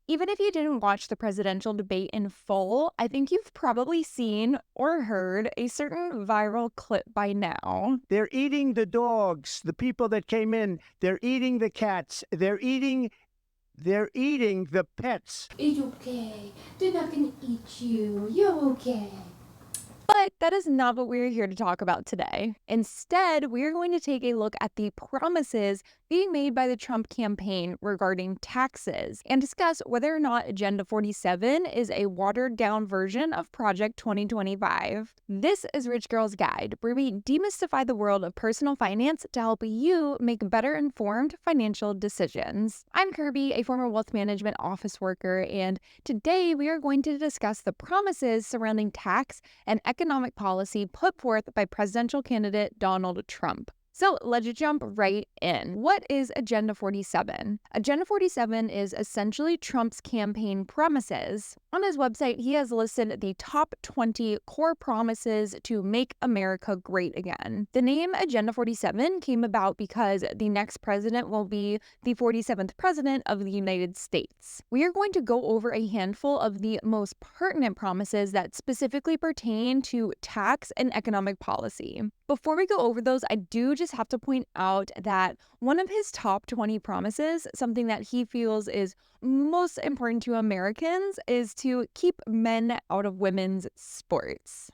Even if you didn't watch the presidential debate in full, I think you've probably seen or heard a certain viral clip by now. They're eating the dogs, the people that came in. They're eating the cats. They're eating the pets. It's okay. They're not gonna eat you. You're okay. But that is not what we're here to talk about today. Instead, we're going to take a look at the promises being made by the Trump campaign regarding taxes and discuss whether or not Agenda 47 is a watered-down version of Project 2025. This is Rich Girl's Guide, where we demystify the world of personal finance to help you make better-informed financial decisions. I'm Kirby, a former wealth management office worker, and today we are going to discuss the promises surrounding tax and economic policy put forth by presidential candidate Donald Trump. So let's jump right in. What is Agenda 47? Agenda 47 is essentially Trump's campaign promises. On his website, he has listed the top 20 core promises to make America great again. The name Agenda 47 came about because the next president will be the 47th president of the United States. We are going to go over a handful of the most pertinent promises that specifically pertain to tax and economic policy. Before we go over those, I do just have to point out that one of his top 20 promises, something that he feels is most important to Americans, is to keep men out of women's sports.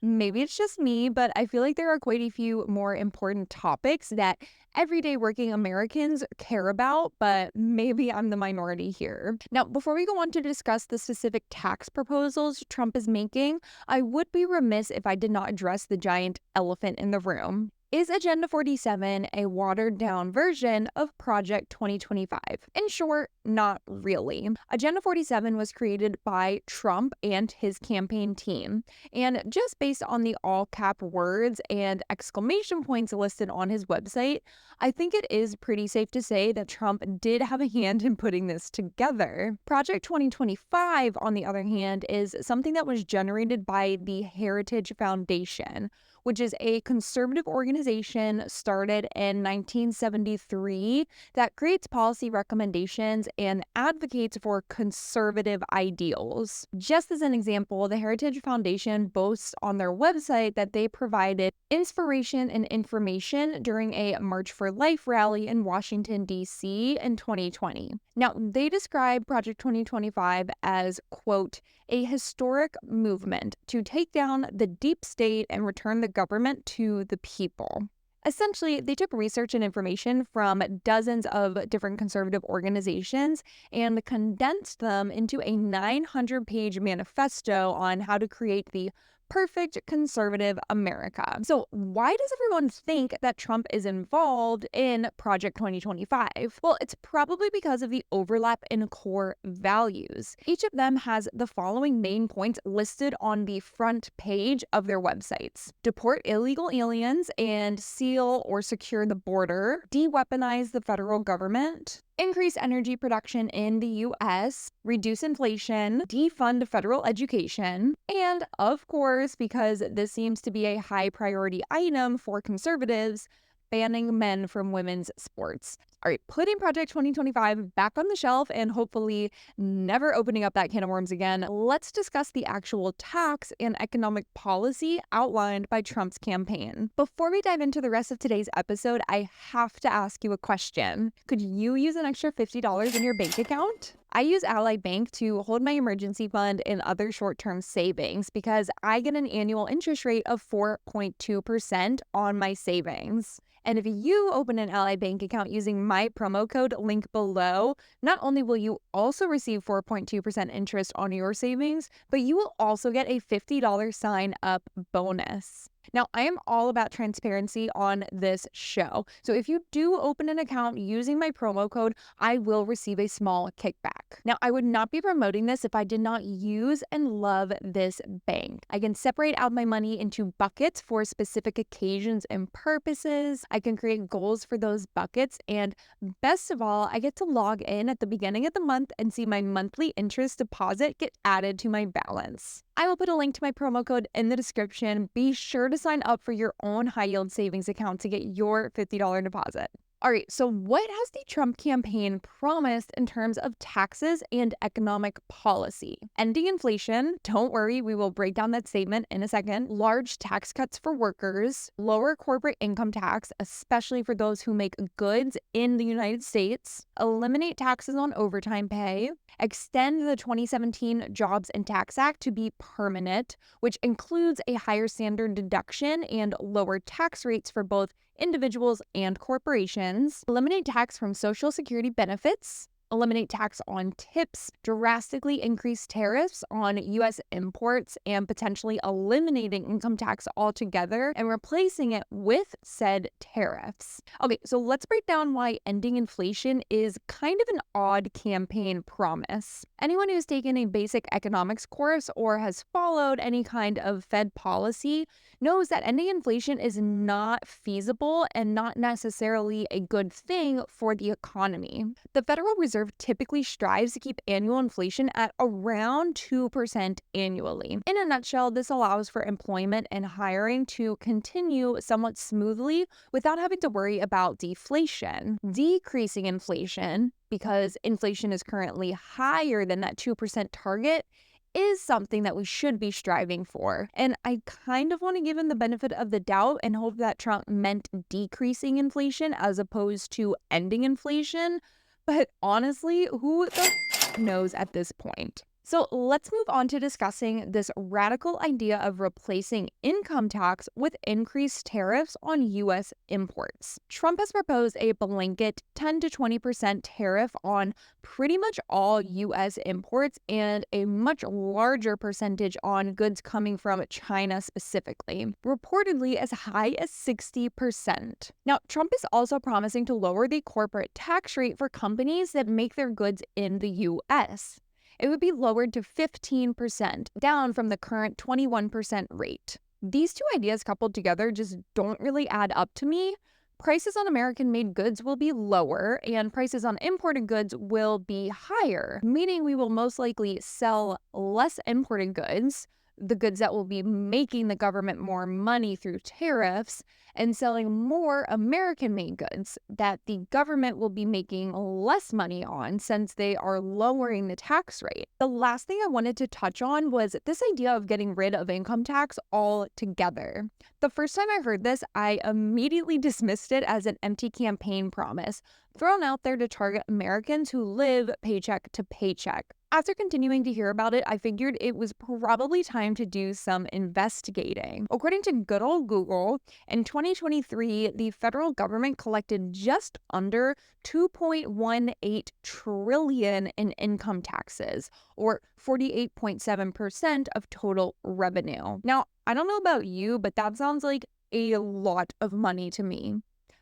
Maybe it's just me, but I feel like there are quite a few more important topics that everyday working Americans care about, but maybe I'm the minority here. Now, before we go on to discuss the specific tax proposals Trump is making, I would be remiss if I did not address the giant elephant in the room. Is Agenda 47 a watered-down version of Project 2025? In short, not really. Agenda 47 was created by Trump and his campaign team, and just based on the all-cap words and exclamation points listed on his website, I think it is pretty safe to say that Trump did have a hand in putting this together. Project 2025, on the other hand, is something that was generated by the Heritage Foundation, which is a conservative organization started in 1973 that creates policy recommendations and advocates for conservative ideals. Just as an example, the Heritage Foundation boasts on their website that they provided inspiration and information during a March for Life rally in Washington, D.C. in 2020. Now, they describe Project 2025 as, quote, a historic movement to take down the deep state and return the government to the people. Essentially, they took research and information from dozens of different conservative organizations and condensed them into a 900-page manifesto on how to create the perfect conservative America. So why does everyone think that Trump is involved in Project 2025? Well, it's probably because of the overlap in core values. Each of them has the following main points listed on the front page of their websites: deport illegal aliens and seal or secure the border, de-weaponize the federal government, increase energy production in the U.S., reduce inflation, defund federal education, and of course, because this seems to be a high priority item for conservatives, banning men from women's sports. All right, putting Project 2025 back on the shelf and hopefully never opening up that can of worms again, let's discuss the actual tax and economic policy outlined by Trump's campaign. Before we dive into the rest of today's episode, I have to ask you a question. Could you use an extra $50 in your bank account? I use Ally Bank to hold my emergency fund and other short-term savings because I get an annual interest rate of 4.2% on my savings. And if you open an Ally Bank account using my promo code link below, not only will you also receive 4.2% interest on your savings, but you will also get a $50 sign-up bonus. Now, I am all about transparency on this show. So if you do open an account using my promo code, I will receive a small kickback. Now, I would not be promoting this if I did not use and love this bank. I can separate out my money into buckets for specific occasions and purposes. I can create goals for those buckets. And best of all, I get to log in at the beginning of the month and see my monthly interest deposit get added to my balance. I will put a link to my promo code in the description. Be sure to sign up for your own high yield savings account to get your $50 deposit. All right, so what has the Trump campaign promised in terms of taxes and economic policy? Ending inflation, don't worry, we will break down that statement in a second. Large tax cuts for workers, lower corporate income tax, especially for those who make goods in the United States, eliminate taxes on overtime pay, extend the 2017 Jobs and Tax Act to be permanent, which includes a higher standard deduction and lower tax rates for both individuals and corporations, eliminate tax from Social Security benefits, eliminate tax on tips, drastically increase tariffs on U.S. imports, and potentially eliminating income tax altogether and replacing it with said tariffs. Okay, so let's break down why ending inflation is kind of an odd campaign promise. Anyone who's taken a basic economics course or has followed any kind of Fed policy knows that ending inflation is not feasible and not necessarily a good thing for the economy. The Federal Reserve typically strives to keep annual inflation at around 2% annually. In a nutshell, this allows for employment and hiring to continue somewhat smoothly without having to worry about deflation. Decreasing inflation, because inflation is currently higher than that 2% target, is something that we should be striving for. And I kind of want to give him the benefit of the doubt and hope that Trump meant decreasing inflation as opposed to ending inflation. But honestly, who the knows at this point? So let's move on to discussing this radical idea of replacing income tax with increased tariffs on U.S. imports. Trump has proposed a blanket 10 to 20% tariff on pretty much all U.S. imports and a much larger percentage on goods coming from China specifically, reportedly as high as 60%. Now, Trump is also promising to lower the corporate tax rate for companies that make their goods in the U.S. It would be lowered to 15%, down from the current 21% rate. These two ideas coupled together just don't really add up to me. Prices on American-made goods will be lower, and prices on imported goods will be higher, meaning we will most likely sell less imported goods, the goods that will be making the government more money through tariffs, and selling more American-made goods that the government will be making less money on since they are lowering the tax rate. The last thing I wanted to touch on was this idea of getting rid of income tax altogether. The first time I heard this, I immediately dismissed it as an empty campaign promise thrown out there to target Americans who live paycheck to paycheck. After continuing to hear about it, I figured it was probably time to do some investigating. According to good old Google, in 2023, the federal government collected just under $2.18 trillion in income taxes, or 48.7% of total revenue. Now, I don't know about you, but that sounds like a lot of money to me.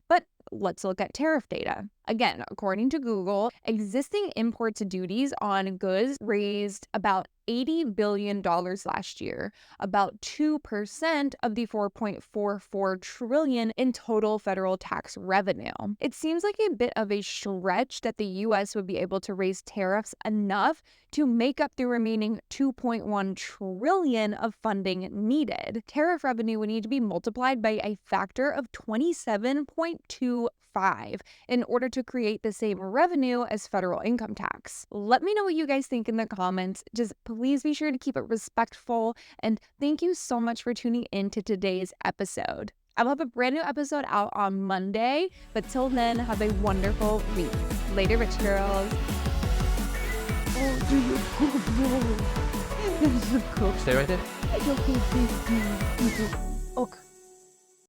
But let's look at tariff data. Again, according to Google, existing imports duties on goods raised about $80 billion last year, about 2% of the $4.44 trillion in total federal tax revenue. It seems like a bit of a stretch that the U.S. would be able to raise tariffs enough to make up the remaining $2.1 trillion of funding needed. Tariff revenue would need to be multiplied by a factor of 27.25 in order to create the same revenue as federal income tax. Let me know what you guys think in the comments. Just please be sure to keep it respectful, and thank you so much for tuning in to today's episode. I'll have a brand new episode out on Monday, but till then, have a wonderful week. Later, rich girls. Stay right there. Okay,